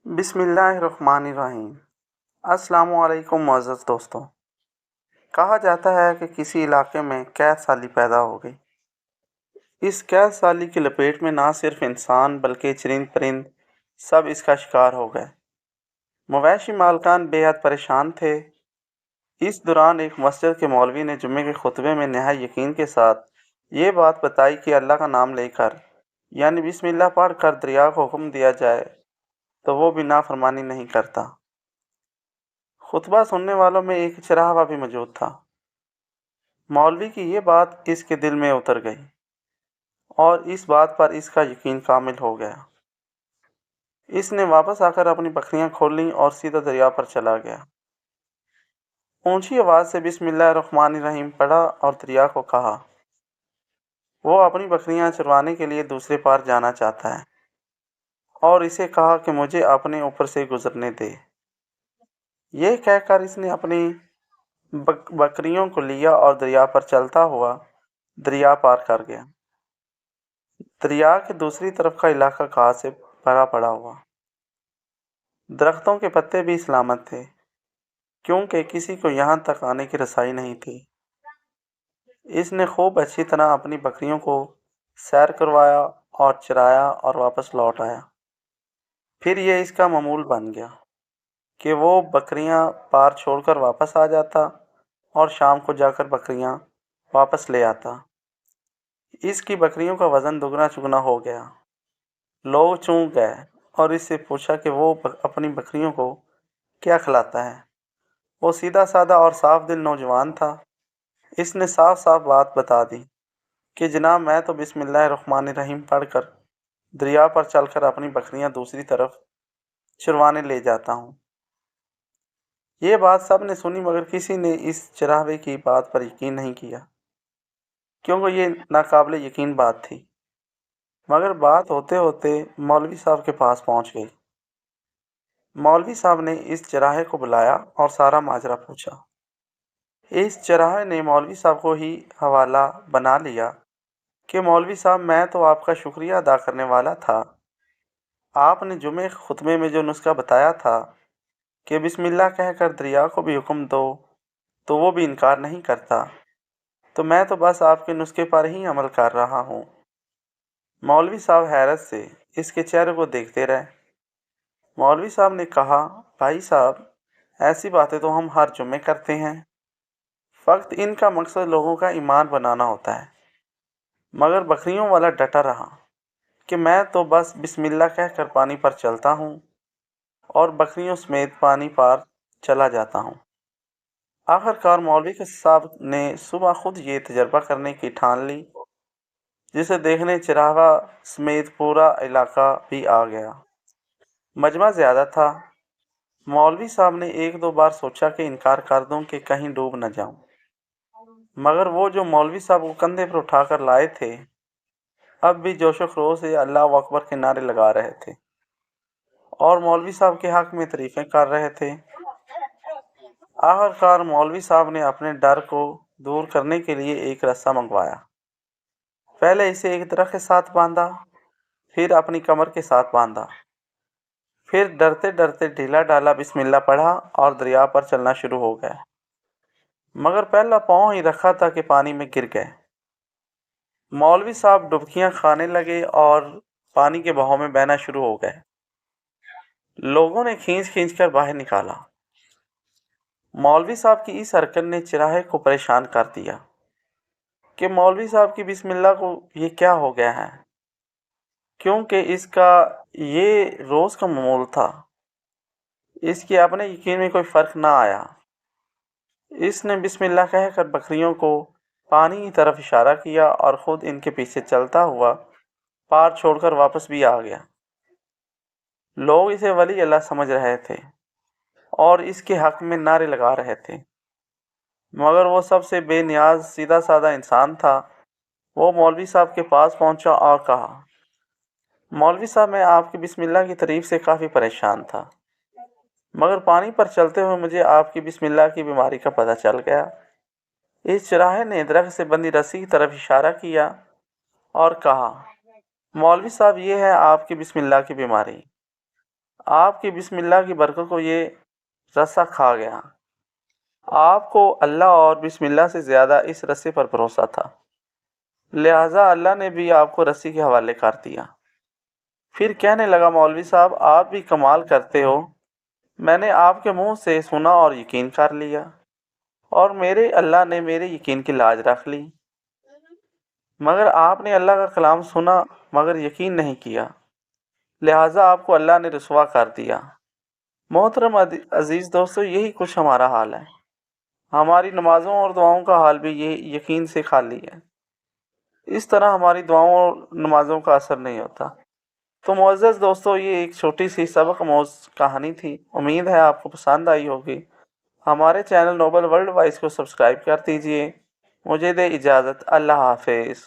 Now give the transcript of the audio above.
بسم اللہ الرحمن الرحیم۔ السلام علیکم معزز دوستوں۔ کہا جاتا ہے کہ کسی علاقے میں قحط سالی پیدا ہو گئی۔ اس قحط سالی کی لپیٹ میں نہ صرف انسان بلکہ چرند پرند سب اس کا شکار ہو گئے۔ مویشی مالکان بے حد پریشان تھے۔ اس دوران ایک مسجد کے مولوی نے جمعے کے خطبے میں نہایت یقین کے ساتھ یہ بات بتائی کہ اللہ کا نام لے کر یعنی بسم اللہ پڑھ کر دریا کو حکم دیا جائے تو وہ بھی نافرمانی نہیں کرتا۔ خطبہ سننے والوں میں ایک چراغا بھی موجود تھا۔ مولوی کی یہ بات اس کے دل میں اتر گئی اور اس بات پر اس کا یقین کامل ہو گیا۔ اس نے واپس آ کر اپنی بکریاں کھول لیں اور سیدھا دریا پر چلا گیا۔ اونچی آواز سے بسم اللہ الرحمن الرحیم پڑھا اور دریا کو کہا۔ وہ اپنی بکریاں چروانے کے لیے دوسرے پار جانا چاہتا ہے اور اسے کہا کہ مجھے اپنے اوپر سے گزرنے دے۔ یہ کہہ کر اس نے اپنی بکریوں کو لیا اور دریا پر چلتا ہوا دریا پار کر گیا۔ دریا کے دوسری طرف کا علاقہ گھاس سے بھرا پڑا ہوا۔ درختوں کے پتے بھی سلامت تھے کیونکہ کسی کو یہاں تک آنے کی رسائی نہیں تھی۔ اس نے خوب اچھی طرح اپنی بکریوں کو سیر کروایا اور چرایا اور واپس لوٹ آیا۔ پھر یہ اس کا معمول بن گیا کہ وہ بکریاں پار چھوڑ کر واپس آ جاتا اور شام کو جا کر بکریاں واپس لے آتا۔ اس کی بکریوں کا وزن دگنا چگنا ہو گیا۔ لوگ چونک گئے اور اس سے پوچھا کہ وہ اپنی بکریوں کو کیا کھلاتا ہے۔ وہ سیدھا سادہ اور صاف دل نوجوان تھا۔ اس نے صاف صاف بات بتا دی کہ جناب میں تو بسم اللہ الرحمن الرحیم پڑھ کر دریا پر چل کر اپنی بکریاں دوسری طرف چروانے لے جاتا ہوں۔ یہ بات سب نے سنی مگر کسی نے اس چراغے کی بات پر یقین نہیں کیا کیونکہ یہ ناقابل یقین بات تھی۔ مگر بات ہوتے ہوتے مولوی صاحب کے پاس پہنچ گئی۔ مولوی صاحب نے اس چراغے کو بلایا اور سارا ماجرا پوچھا۔ اس چراغے نے مولوی صاحب کو ہی حوالہ بنا لیا کہ مولوی صاحب میں تو آپ کا شکریہ ادا کرنے والا تھا۔ آپ نے جمعے خطبے میں جو نسخہ بتایا تھا کہ بسم اللہ کہہ کر دریا کو بھی حکم دو تو وہ بھی انکار نہیں کرتا، تو میں تو بس آپ کے نسخے پر ہی عمل کر رہا ہوں۔ مولوی صاحب حیرت سے اس کے چہرے کو دیکھتے رہے۔ مولوی صاحب نے کہا، بھائی صاحب ایسی باتیں تو ہم ہر جمعے کرتے ہیں، فقط ان کا مقصد لوگوں کا ایمان بنانا ہوتا ہے۔ مگر بکریوں والا ڈٹا رہا کہ میں تو بس بسم اللہ کہہ کر پانی پر چلتا ہوں اور بکریوں سمیت پانی پار چلا جاتا ہوں۔ آخر کار مولوی صاحب نے صبح خود یہ تجربہ کرنے کی ٹھان لی، جسے دیکھنے چراغا سمیت پورا علاقہ بھی آ گیا۔ مجمع زیادہ تھا۔ مولوی صاحب نے ایک دو بار سوچا کہ انکار کر دوں کہ کہیں ڈوب نہ جاؤں، مگر وہ جو مولوی صاحب کو کندھے پر اٹھا کر لائے تھے اب بھی جوش و خروش سے اللہ اکبر کے نعرے لگا رہے تھے اور مولوی صاحب کے حق میں تعریفیں کر رہے تھے۔ آخر کار مولوی صاحب نے اپنے ڈر کو دور کرنے کے لیے ایک رسہ منگوایا۔ پہلے اسے ایک درخت کے ساتھ باندھا، پھر اپنی کمر کے ساتھ باندھا، پھر ڈرتے ڈرتے ڈھیلا ڈالا بسم اللہ پڑھا اور دریا پر چلنا شروع ہو گئے۔ مگر پہلا پاؤں ہی رکھا تھا کہ پانی میں گر گئے۔ مولوی صاحب ڈبکیاں کھانے لگے اور پانی کے بہاؤ میں بہنا شروع ہو گئے۔ لوگوں نے کھینچ کھینچ کر باہر نکالا۔ مولوی صاحب کی اس حرکت نے چراغے کو پریشان کر دیا کہ مولوی صاحب کی بسم اللہ کو یہ کیا ہو گیا ہے، کیونکہ اس کا یہ روز کا معمول تھا۔ اس کے اپنے یقین میں کوئی فرق نہ آیا۔ اس نے بسم اللہ کہہ کر بکریوں کو پانی کی طرف اشارہ کیا اور خود ان کے پیچھے چلتا ہوا پار چھوڑ کر واپس بھی آ گیا۔ لوگ اسے ولی اللہ سمجھ رہے تھے اور اس کے حق میں نعرے لگا رہے تھے، مگر وہ سب سے بے نیاز سیدھا سادہ انسان تھا۔ وہ مولوی صاحب کے پاس پہنچا اور کہا، مولوی صاحب میں آپ کی بسم اللہ کی تعریف سے کافی پریشان تھا، مگر پانی پر چلتے ہوئے مجھے آپ کی بسم اللہ کی بیماری کا پتہ چل گیا۔ اس چراغے نے درخت سے بندھی رسی کی طرف اشارہ کیا اور کہا، مولوی صاحب یہ ہے آپ کی بسم اللہ کی بیماری۔ آپ کی بسم اللہ کی برکت کو یہ رسہ کھا گیا۔ آپ کو اللہ اور بسم اللہ سے زیادہ اس رسے پر بھروسہ تھا، لہٰذا اللہ نے بھی آپ کو رسی کے حوالے کر دیا۔ پھر کہنے لگا، مولوی صاحب آپ بھی کمال کرتے ہو، میں نے آپ کے منہ سے سنا اور یقین کر لیا، اور میرے اللہ نے میرے یقین کی لاج رکھ لی، مگر آپ نے اللہ کا کلام سنا مگر یقین نہیں کیا، لہٰذا آپ کو اللہ نے رسوا کر دیا۔ محترم عزیز دوستو، یہی کچھ ہمارا حال ہے۔ ہماری نمازوں اور دعاؤں کا حال بھی یہ یقین سے خالی ہے۔ اس طرح ہماری دعاؤں اور نمازوں کا اثر نہیں ہوتا۔ تو معزز دوستو، یہ ایک چھوٹی سی سبق آموز کہانی تھی، امید ہے آپ کو پسند آئی ہوگی۔ ہمارے چینل نوبل ورلڈ وائس کو سبسکرائب کر دیجئے۔ مجھے دے اجازت، اللہ حافظ۔